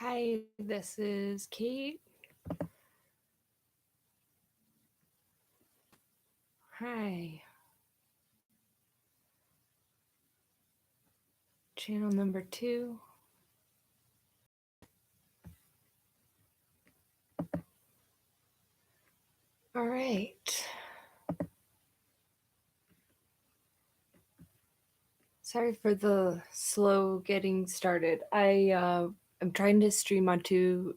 Hi, this is Kate. Hi. Channel number 2. All right. Sorry for the slow getting started. I'm trying to stream onto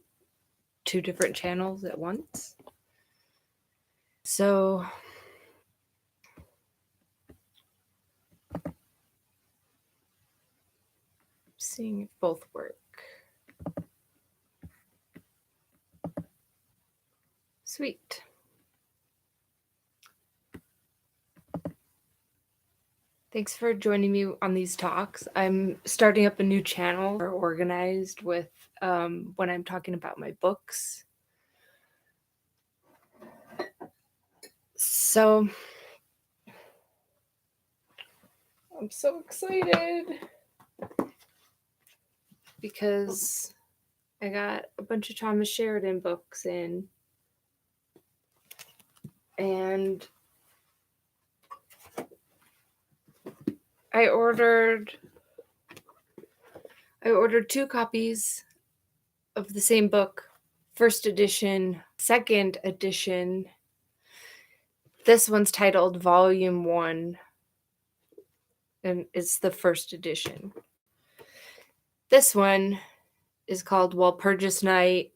two different channels at once. So seeing if both work. Sweet. Thanks for joining me on these talks. I'm starting up a new channel organized with when I'm talking about my books. So I'm so excited because I got a bunch of Thomas Sheridan books in, and I ordered 2 copies of the same book, first edition, second edition. This one's titled Volume 1 and it's the first edition. This one is called Walpurgis Night: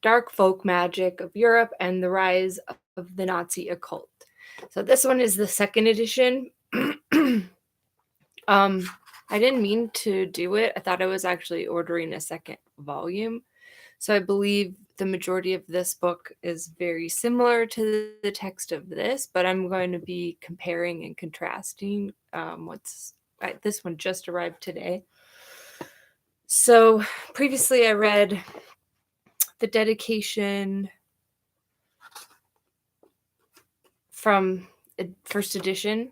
Dark Folk Magic of Europe and the Rise of the Nazi Occult. So this one is the second edition. I didn't mean to do it. I thought I was actually ordering a second volume. So I believe the majority of this book is very similar to the text of this, but I'm going to be comparing and contrasting this one just arrived today. So previously I read the dedication from first edition.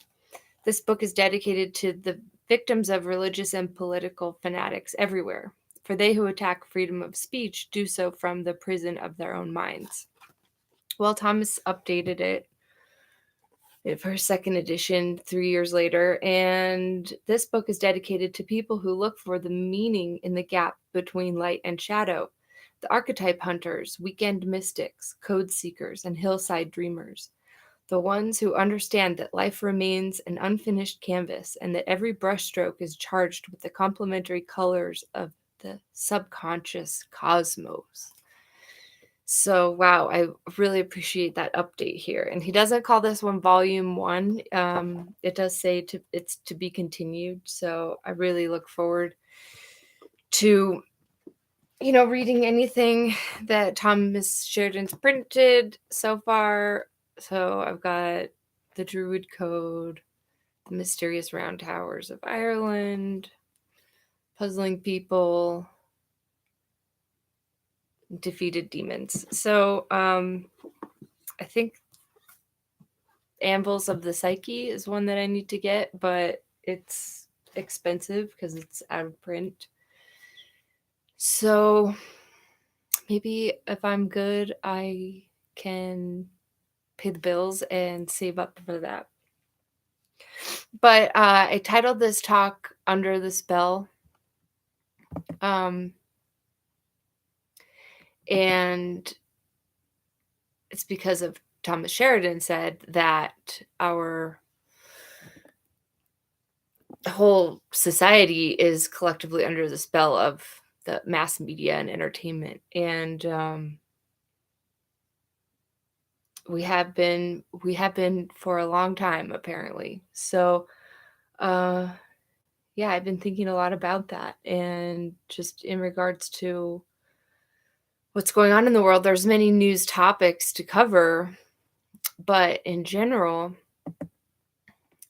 This book is dedicated to the victims of religious and political fanatics everywhere, for they who attack freedom of speech do so from the prison of their own minds. Well, Thomas updated it for his second edition 3 years later, and this book is dedicated to people who look for the meaning in the gap between light and shadow, the archetype hunters, weekend mystics, code seekers, and hillside dreamers. The ones who understand that life remains an unfinished canvas and that every brushstroke is charged with the complementary colors of the subconscious cosmos. So, wow, I really appreciate that update here. And he doesn't call this one Volume 1. It does say it's to be continued. So I really look forward to, reading anything that Thomas Sheridan's printed so far. So I've got The Druid Code, The Mysterious Round Towers of Ireland, Puzzling People, Defeated Demons. So I think Anvils of the Psyche is one that I need to get, but it's expensive because it's out of print. So maybe if I'm good, I can pay the bills and save up for that. But I titled this talk Under the Spell. And it's because of Thomas Sheridan said that our whole society is collectively under the spell of the mass media and entertainment. And we have been for a long time, apparently. So yeah, I've been thinking a lot about that, and just in regards to what's going on in the world, there's many news topics to cover, but in general,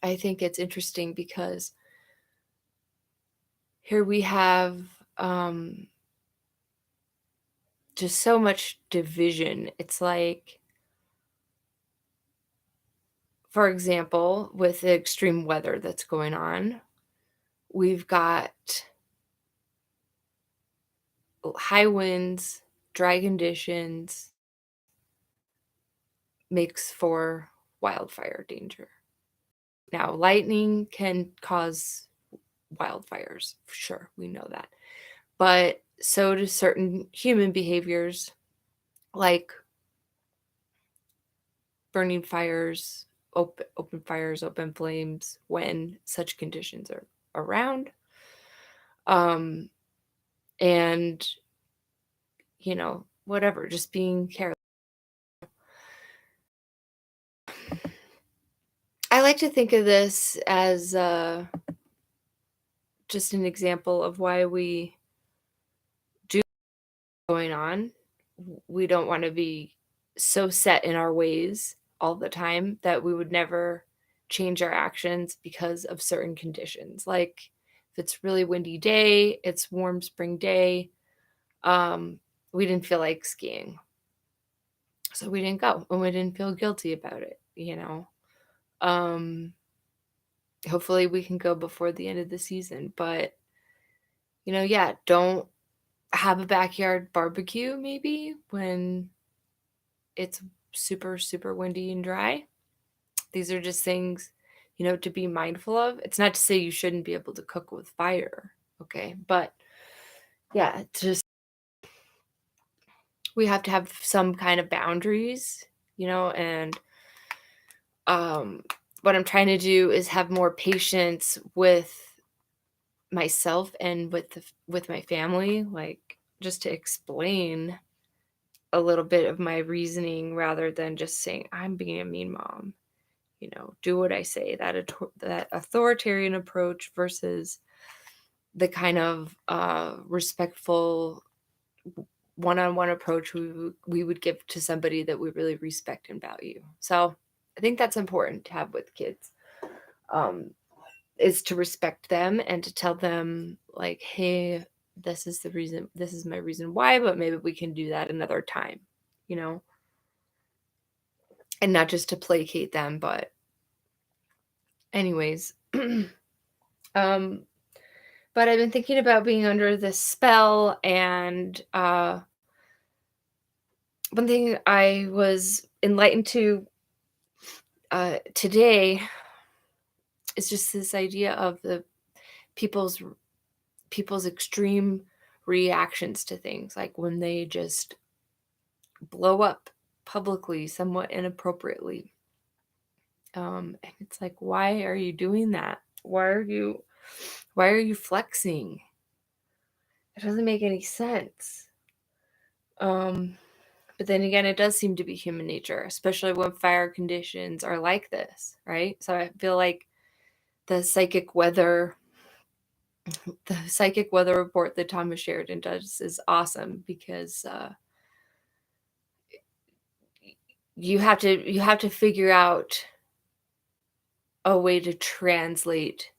I think it's interesting because here we have just so much division. It's like, for example, with the extreme weather that's going on, we've got high winds, dry conditions makes for wildfire danger. Now, lightning can cause wildfires, for sure, we know that. But so do certain human behaviors like burning fires, open fires, open flames when such conditions are around. Um, and whatever, just being careless. I like to think of this as just an example of why we do going on. We don't want to be so set in our ways all the time that we would never change our actions because of certain conditions. Like if it's really windy day, it's warm spring day, um, we didn't feel like skiing. So we didn't go and we didn't feel guilty about it. Um, hopefully we can go before the end of the season, but yeah, don't have a backyard barbecue maybe when it's super, super windy and dry. These are just things, to be mindful of. It's not to say you shouldn't be able to cook with fire, okay? But yeah, it's just we have to have some kind of boundaries, and what I'm trying to do is have more patience with myself and with my family, like just to explain a little bit of my reasoning rather than just saying I'm being a mean mom. Do what I say. That authoritarian approach versus the kind of respectful one-on-one approach we would give to somebody that we really respect and value. So I think that's important to have with kids, is to respect them and to tell them like, hey, this is the reason, this is my reason why, but maybe we can do that another time, you know, and not just to placate them, but anyways. um but I've been thinking about being under this spell, and one thing I was enlightened to today is just this idea of the people's people's extreme reactions to things, like when they just blow up publicly somewhat inappropriately. And it's like, why are you doing that? Why are you flexing? It doesn't make any sense. But then again, it does seem to be human nature, especially when fire conditions are like this, right? So I feel like the psychic weather report that Thomas Sheridan does is awesome, because you have to figure out a way to translate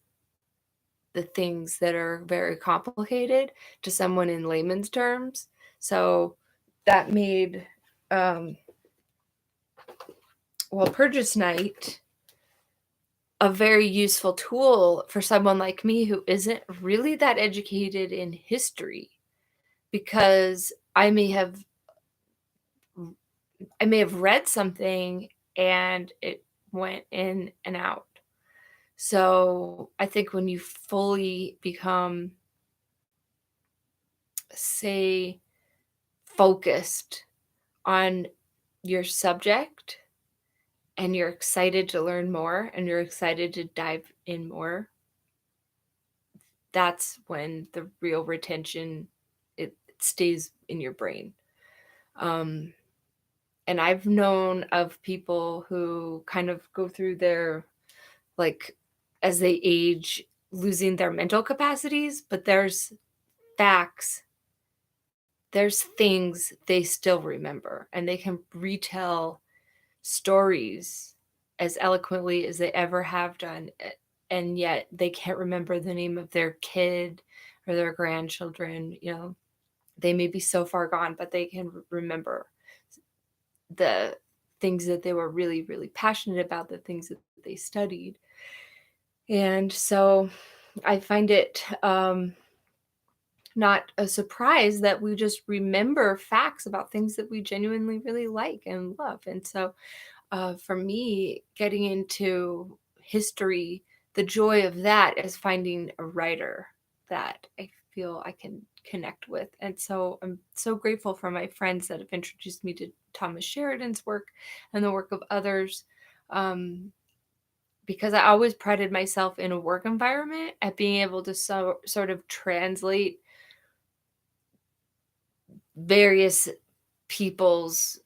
the things that are very complicated to someone in layman's terms. So that made Purchase Night a very useful tool for someone like me who isn't really that educated in history, because I may have read something and it went in and out. So I think when you fully become, say, focused on your subject, and you're excited to learn more and you're excited to dive in more, that's when the real retention, it stays in your brain. Um, and I've known of people who kind of go through their, like, as they age, losing their mental capacities, but there's facts, there's things they still remember, and they can retell stories as eloquently as they ever have done, and yet they can't remember the name of their kid or their grandchildren. They may be so far gone, but they can remember the things that they were really, really passionate about, the things that they studied. And so I find it not a surprise that we just remember facts about things that we genuinely really like and love. And so for me, getting into history, the joy of that is finding a writer that I feel I can connect with. And so I'm so grateful for my friends that have introduced me to Thomas Sheridan's work and the work of others. Because I always prided myself in a work environment at being able to sort of translate various people's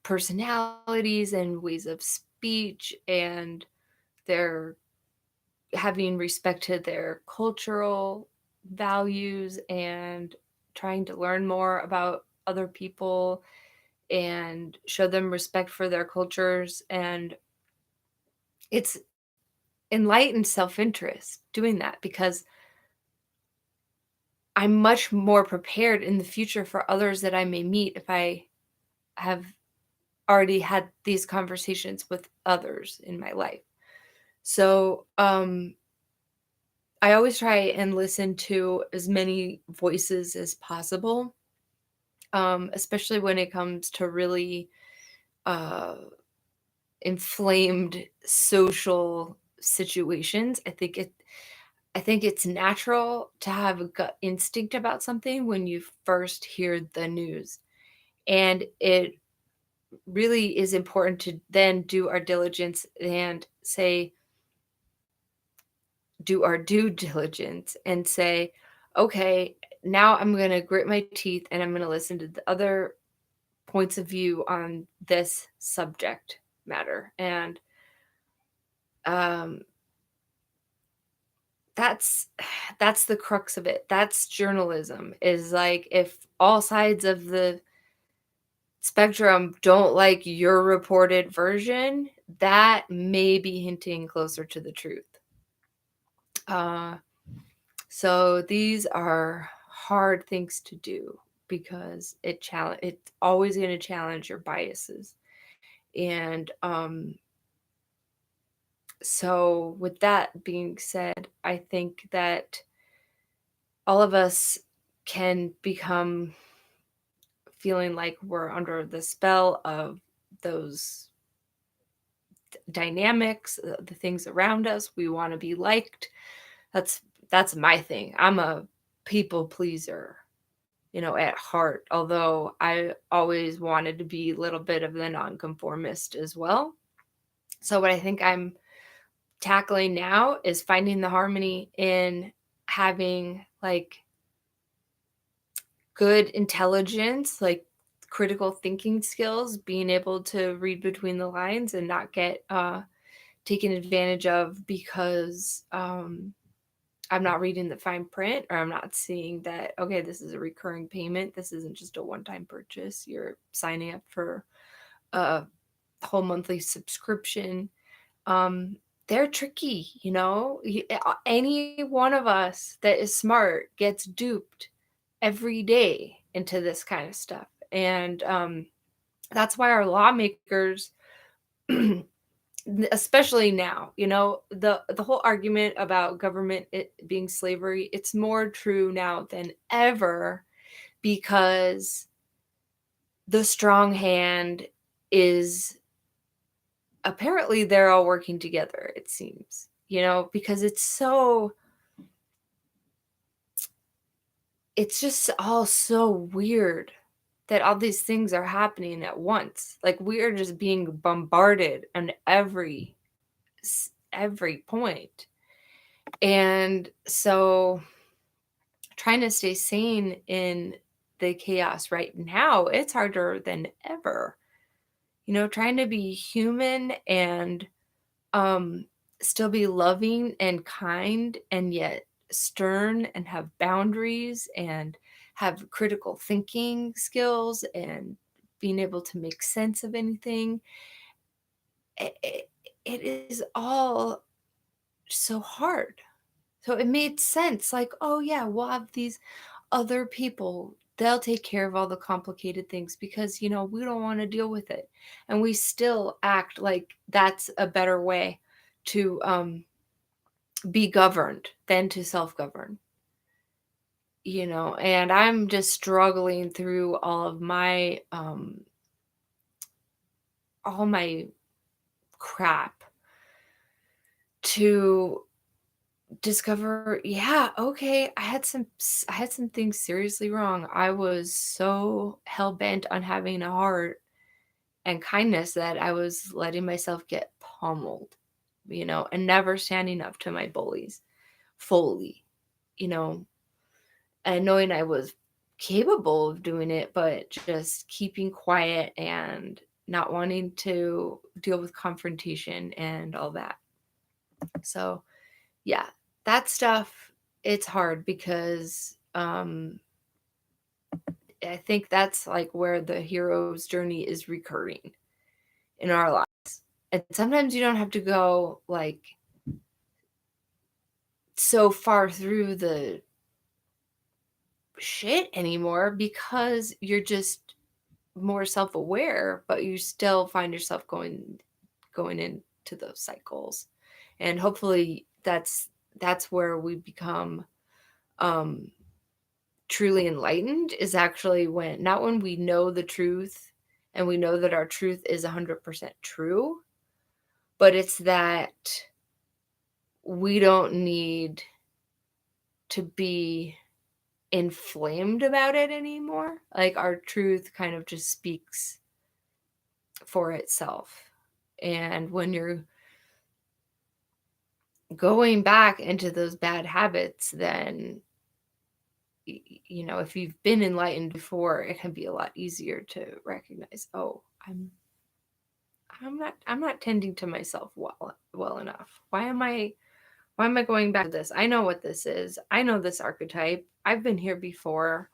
personalities and ways of speech and their having respect to their cultural values and trying to learn more about other people and show them respect for their cultures. And it's enlightened self-interest doing that because I'm much more prepared in the future for others that I may meet if I have already had these conversations with others in my life. So, I always try and listen to as many voices as possible, especially when it comes to really uh, inflamed social situations. I think it's natural to have a gut instinct about something when you first hear the news, and it really is important to then do our diligence and say, do our due diligence and say, okay, now I'm going to grit my teeth and I'm going to listen to the other points of view on this subject matter. And um, that's that's the crux of it. That's journalism. Is like if all sides of the spectrum don't like your reported version, that may be hinting closer to the truth. Uh, So these are hard things to do because it's always going to challenge your biases. And so with that being said, I think that all of us can become feeling like we're under the spell of those dynamics, the things around us. We want to be liked. That's my thing. I'm a people pleaser, at heart, although I always wanted to be a little bit of the nonconformist as well. So, what I think I'm tackling now is finding the harmony in having like good intelligence, like critical thinking skills, being able to read between the lines and not get taken advantage of because I'm not reading the fine print or I'm not seeing that, okay, this is a recurring payment. This isn't just a one time purchase. You're signing up for a whole monthly subscription. Um, they're tricky, Any one of us that is smart gets duped every day into this kind of stuff. And that's why our lawmakers especially now, the whole argument about government it being slavery, it's more true now than ever because the strong hand is apparently they're all working together, it seems, because it's just all so weird that all these things are happening at once. Like we are just being bombarded on every point. And so trying to stay sane in the chaos right now, it's harder than ever. Trying to be human and um still be loving and kind and yet stern and have boundaries and have critical thinking skills and being able to make sense of anything. It is all so hard. So it made sense. Like, oh, yeah, we'll have these other people. They'll take care of all the complicated things because, we don't want to deal with it. And we still act like that's a better way to be governed than to self govern. and I'm just struggling through all my crap to discover, yeah, okay, I had some things seriously wrong. I was so hell bent on having a heart and kindness that I was letting myself get pummeled, and never standing up to my bullies fully, you know, and knowing I was capable of doing it, but just keeping quiet and not wanting to deal with confrontation and all that. So, yeah, that stuff, it's hard because I think that's like where the hero's journey is recurring in our lives. And sometimes you don't have to go like so far through the shit anymore because you're just more self-aware, but you still find yourself going into those cycles. And hopefully that's where we become um truly enlightened, is actually when, not when we know the truth and we know that our truth is 100% true, but it's that we don't need to be inflamed about it anymore. Like our truth kind of just speaks for itself. And when you're going back into those bad habits, then if you've been enlightened before, it can be a lot easier to recognize, oh, I'm not tending to myself well enough. Why am I going back to this? I know what this is. I know this archetype. I've been here before.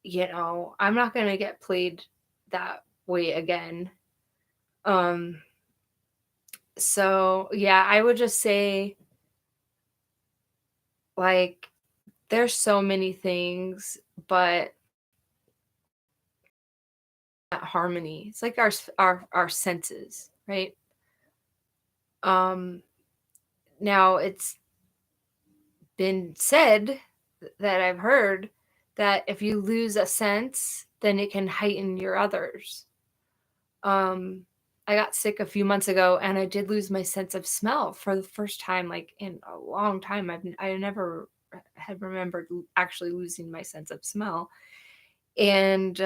I'm not going to get played that way again. So yeah, I would just say, like, there's so many things, but that harmony, it's like our senses, right? Um Now it's been said that I've heard that if you lose a sense, then it can heighten your others. Um, I got sick a few months ago and I did lose my sense of smell for the first time, like in a long time. I never had remembered actually losing my sense of smell. And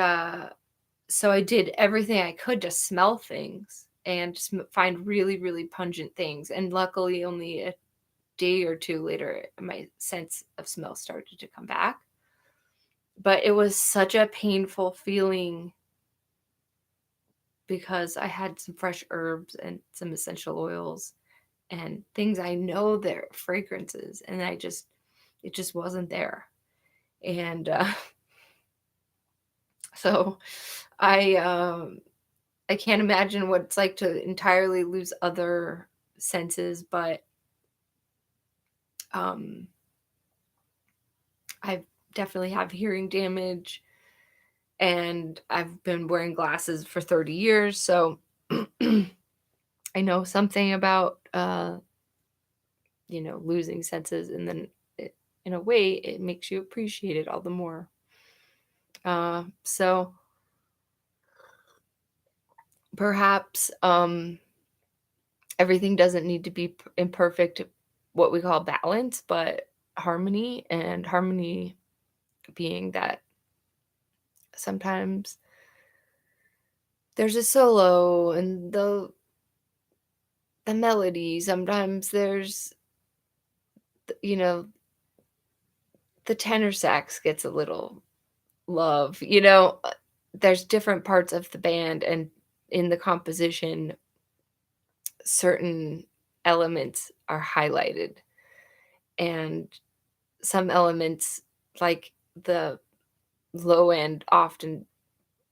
so I did everything I could to smell things and just find really, really pungent things. And luckily, only a day or two later, my sense of smell started to come back. But it was such a painful feeling because I had some fresh herbs and some essential oils and things I know they're fragrances, and it just wasn't there. And so I can't imagine what it's like to entirely lose other senses, but um I definitely have hearing damage, and I've been wearing glasses for 30 years, so I know something about losing senses, and then in a way it makes you appreciate it all the more. So perhaps everything doesn't need to be in perfect, what we call balance, but harmony, and harmony being that sometimes there's a solo and the melody, sometimes there's you know the tenor sax gets a little love, there's different parts of the band, and in the composition certain elements are highlighted, and some elements, like the low end, often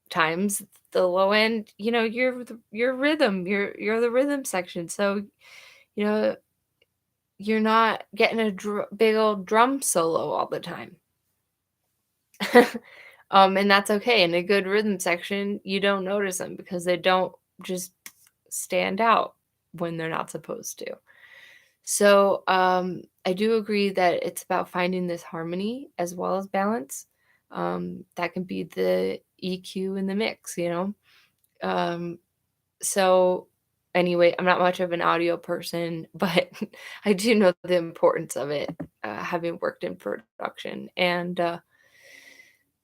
times the low end, your rhythm, you're the rhythm section, so you know you're not getting a big old drum solo all the time. And that's okay. In a good rhythm section, you don't notice them because they don't just stand out when they're not supposed to. So, I do agree that it's about finding this harmony as well as balance. That can be the EQ in the mix, you know? Um, so anyway, I'm not much of an audio person, but I do know the importance of it, having worked in production. And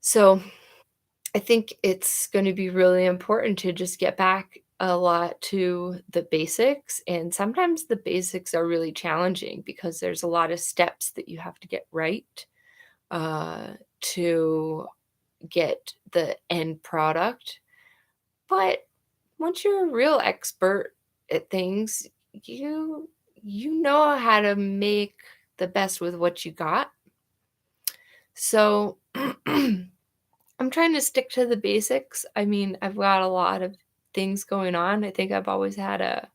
so I think it's going to be really important to just get back a lot to the basics. And sometimes the basics are really challenging because there's a lot of steps that you have to get right to get the end product. But once you're a real expert at things, you know how to make the best with what you got. So I'm trying to stick to the basics. I mean, I've got a lot of things going on. I think I've always had a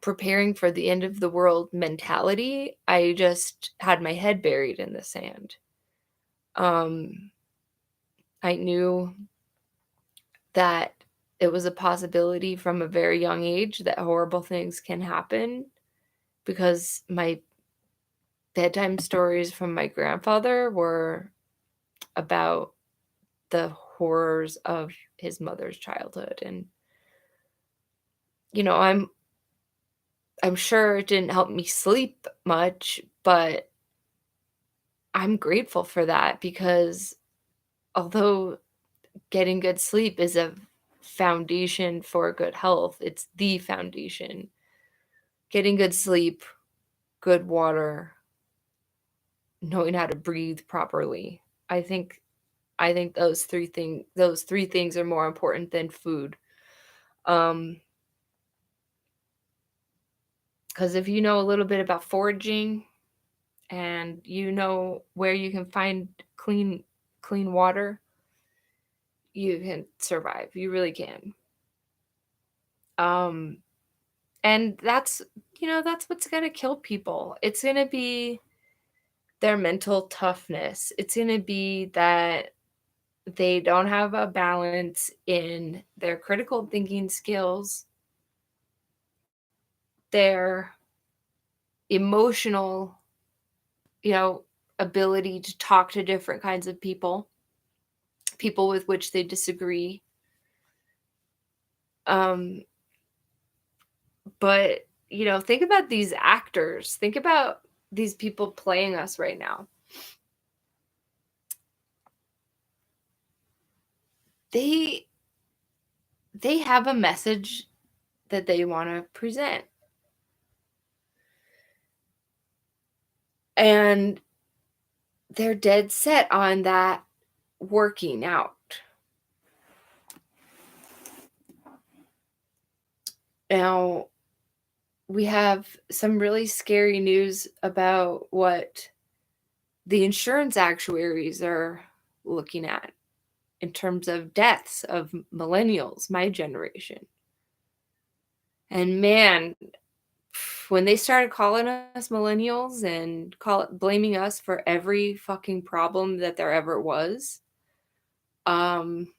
preparing for the end of the world mentality. I just had my head buried in the sand. Um, I knew that it was a possibility from a very young age that horrible things can happen because my bedtime stories from my grandfather were about the horrors of his mother's childhood. And you know, I'm sure it didn't help me sleep much, but I'm grateful for that because although getting good sleep is a foundation for good health, it's the foundation. Getting good sleep, good water, knowing how to breathe properly. I think I think those three things are more important than food. Um, because if you know a little bit about foraging and you know where you can find clean water, you can survive. You really can. Um, and that's that's what's gonna kill people. It's gonna be their mental toughness. It's gonna be that they don't have a balance in their critical thinking skills, their emotional, you know, ability to talk to different kinds of people with which they disagree. Um, but think about these actors. Think about these people playing us right now. They they have a message that they want to present. And they're dead set on that working out. Now, we have some really scary news about what the insurance actuaries are looking at in terms of deaths of millennials, my generation. And man, when they started calling us millennials and blaming us for every fucking problem that there ever was, um,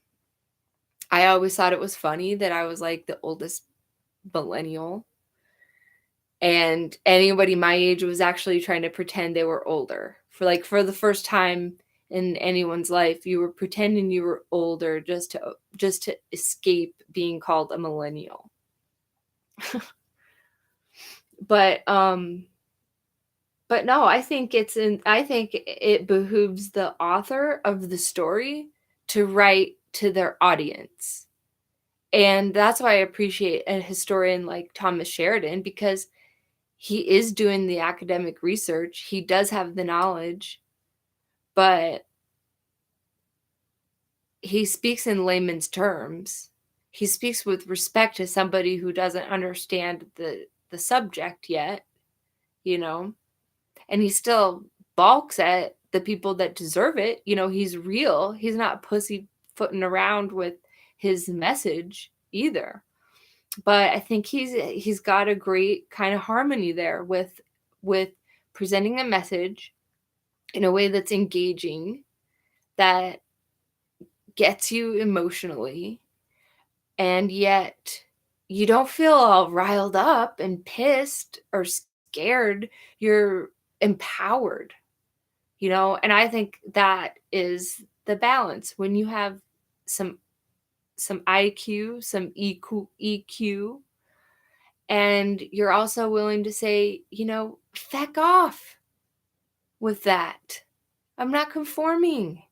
I always thought it was funny that I was like the oldest millennial and anybody my age was actually trying to pretend they were older. For the first time in anyone's life, you were pretending you were older just to escape being called a millennial. But no, I think it behooves the author of the story to write to their audience. And that's why I appreciate a historian like Thomas Sheridan because he is doing the academic research. He does have the knowledge, but he speaks in layman's terms. He speaks with respect to somebody who doesn't understand the subject yet, you know. And he still balks at the people that deserve it. He's real. He's not pussyfooting around with his message either. But I think he's got a great kind of harmony there with presenting a message in a way that's engaging, that gets you emotionally, and yet you don't feel all riled up and pissed or scared. You're empowered, and I think that is the balance when you have some IQ, some EQ, and you're also willing to say, feck off with that. I'm not conforming.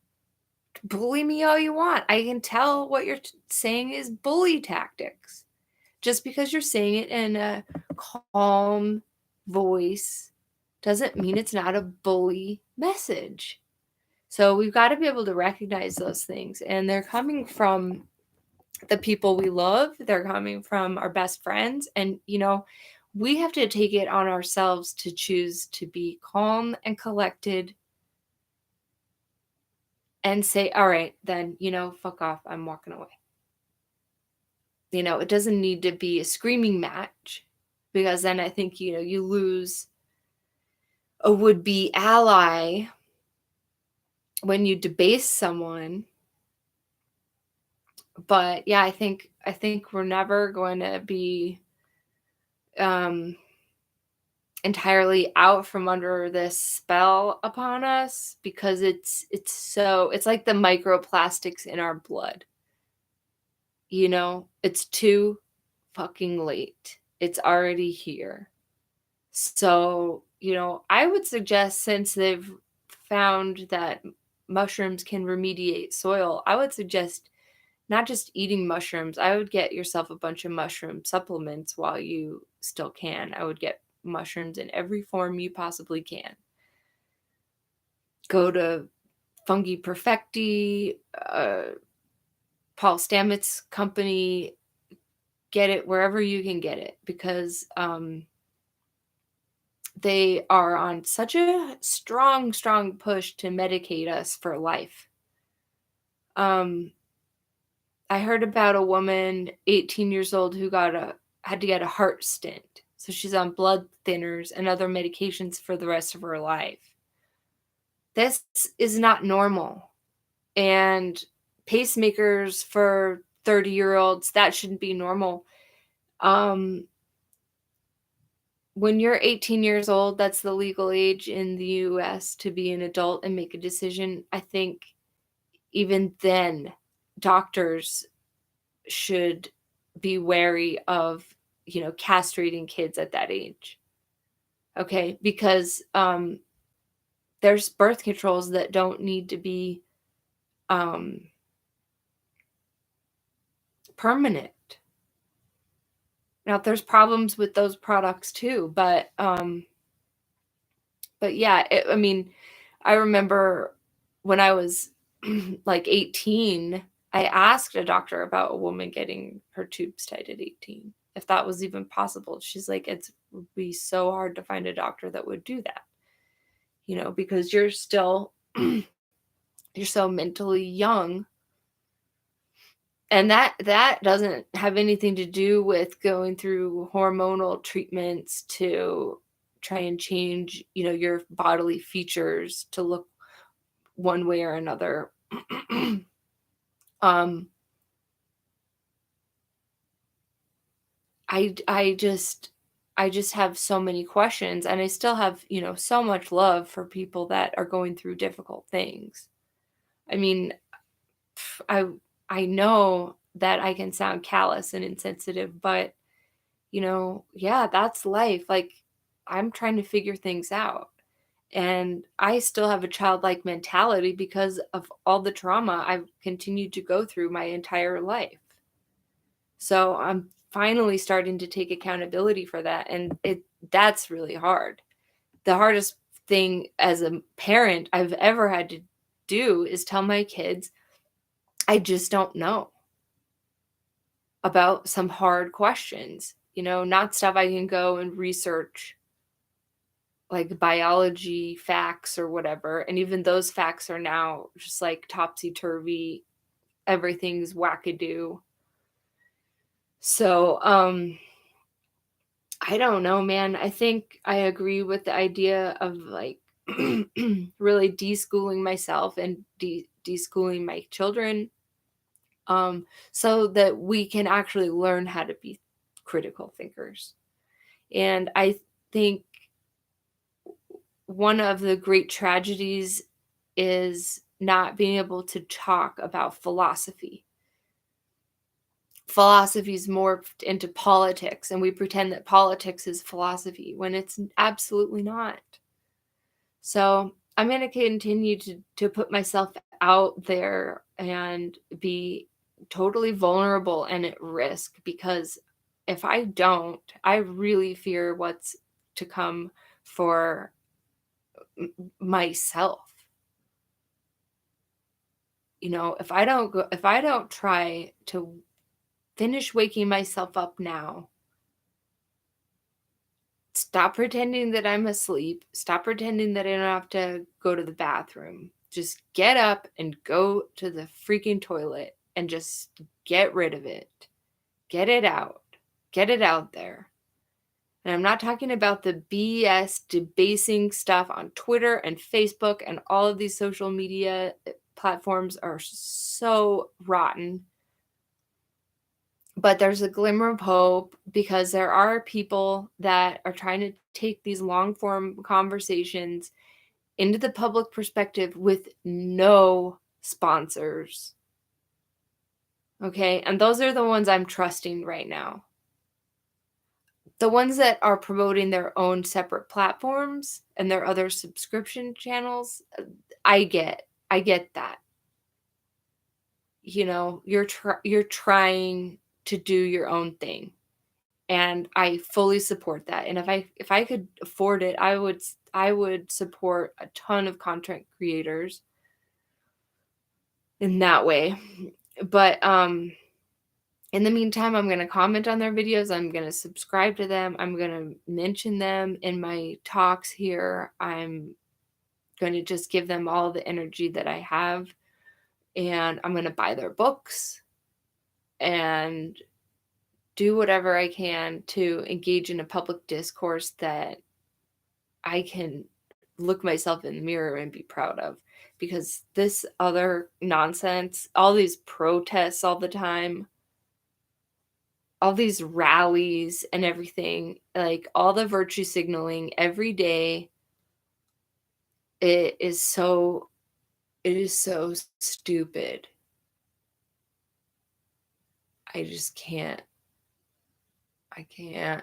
Bully me all you want. I can tell what you're saying is bully tactics. Just because you're saying it in a calm voice doesn't mean it's not a bully message. So we've got to be able to recognize those things. And they're coming from the people we love. They're coming from our best friends. And, we have to take it on ourselves to choose to be calm and collected and say, all right, then, fuck off. I'm walking away. It doesn't need to be a screaming match, because then I think, you lose a would-be ally when you debase someone. But yeah, I think we're never going to be entirely out from under this spell upon us, because it's like the microplastics in our blood. It's too fucking late. It's already here. So, I would suggest, since they've found that mushrooms can remediate soil, I would suggest not just eating mushrooms. I would get yourself a bunch of mushroom supplements while you still can. I would get mushrooms in every form you possibly can. Go to Fungi Perfecti, Paul Stamets company, get it wherever you can get it, because they are on such a strong push to medicate us for life. I heard about a woman, 18 years old, who had to get a heart stent. So she's on blood thinners and other medications for the rest of her life. This is not normal. And pacemakers for 30-year-olds, that shouldn't be normal. When you're 18 years old, that's the legal age in the US to be an adult and make a decision. I think even then, doctors should be wary of, castrating kids at that age. Okay? Because there's birth controls that don't need to be permanent. Now, there's problems with those products too, but yeah, I remember when I was like 18, I asked a doctor about a woman getting her tubes tied at 18, if that was even possible. She's like, it would be so hard to find a doctor that would do that, because you're still, you're so mentally young. And that doesn't have anything to do with going through hormonal treatments to try and change, your bodily features to look one way or another. I just have so many questions, and I still have, so much love for people that are going through difficult things. I mean, I know that I can sound callous and insensitive, but yeah, that's life. Like, I'm trying to figure things out. And I still have a childlike mentality because of all the trauma I've continued to go through my entire life. So I'm finally starting to take accountability for that. And that's really hard. The hardest thing as a parent I've ever had to do is tell my kids, I just don't know about some hard questions, not stuff I can go and research, like biology facts or whatever. And even those facts are now just like topsy-turvy. Everything's wackadoo. So, I don't know, man. I think I agree with the idea of like really deschooling myself and deschooling my children, so that we can actually learn how to be critical thinkers. And I think one of the great tragedies is not being able to talk about philosophy. Philosophy's morphed into politics, and we pretend that politics is philosophy when it's absolutely not. So I'm going to continue to put myself out there and be totally vulnerable and at risk, because if I don't, I really fear what's to come for myself. If I don't try to finish waking myself up now, stop pretending that I'm asleep, stop pretending that I don't have to go to the bathroom. Just get up and go to the freaking toilet and just get rid of it. Get it out. Get it out there. And I'm not talking about the BS debasing stuff on Twitter and Facebook, and all of these social media platforms are so rotten. But there's a glimmer of hope, because there are people that are trying to take these long form conversations into the public perspective with no sponsors. Okay. And those are the ones I'm trusting right now. The ones that are promoting their own separate platforms and their other subscription channels, I get that. You're trying to do your own thing, and I fully support that. And if I could afford it, I would support a ton of content creators in that way. But in the meantime, I'm going to comment on their videos. I'm going to subscribe to them. I'm going to mention them in my talks here. I'm going to just give them all the energy that I have. And I'm going to buy their books and do whatever I can to engage in a public discourse that I can look myself in the mirror and be proud of. Because this other nonsense, all these protests all the time, all these rallies and everything, like all the virtue signaling every day, it is so stupid. I just can't. I can't.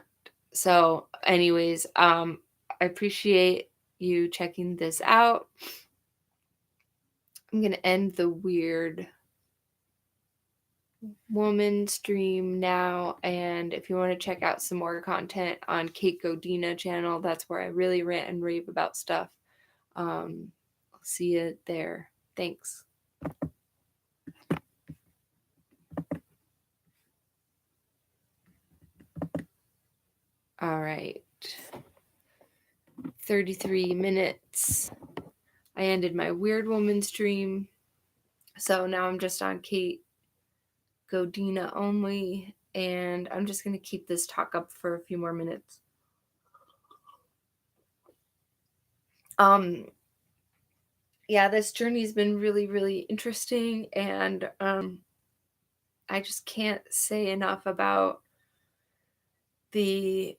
So anyways, I appreciate you checking this out. I'm going to end the weird woman stream now, and if you want to check out some more content on Kate Godina channel, that's where I really rant and rave about stuff. I'll see you there. Thanks. All right. 33 minutes. I ended my weird woman stream, so now I'm just on Kate Godina only, and I'm just going to keep this talk up for a few more minutes. Yeah, this journey's been really, really interesting, and I just can't say enough about the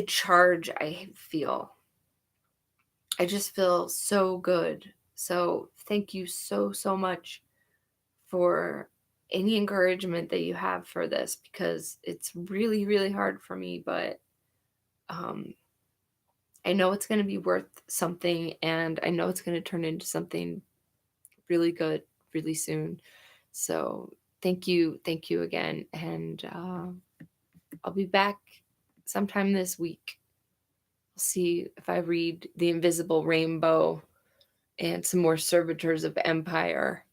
charge I feel. I just feel so good. So thank you so much for any encouragement that you have for this, because it's really, really hard for me, but I know it's going to be worth something, and I know it's going to turn into something really good really soon. So thank you again, and I'll be back sometime this week. I'll see if I read The Invisible Rainbow and some more Servitors of Empire.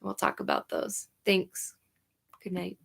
We'll talk about those. Thanks. Good night.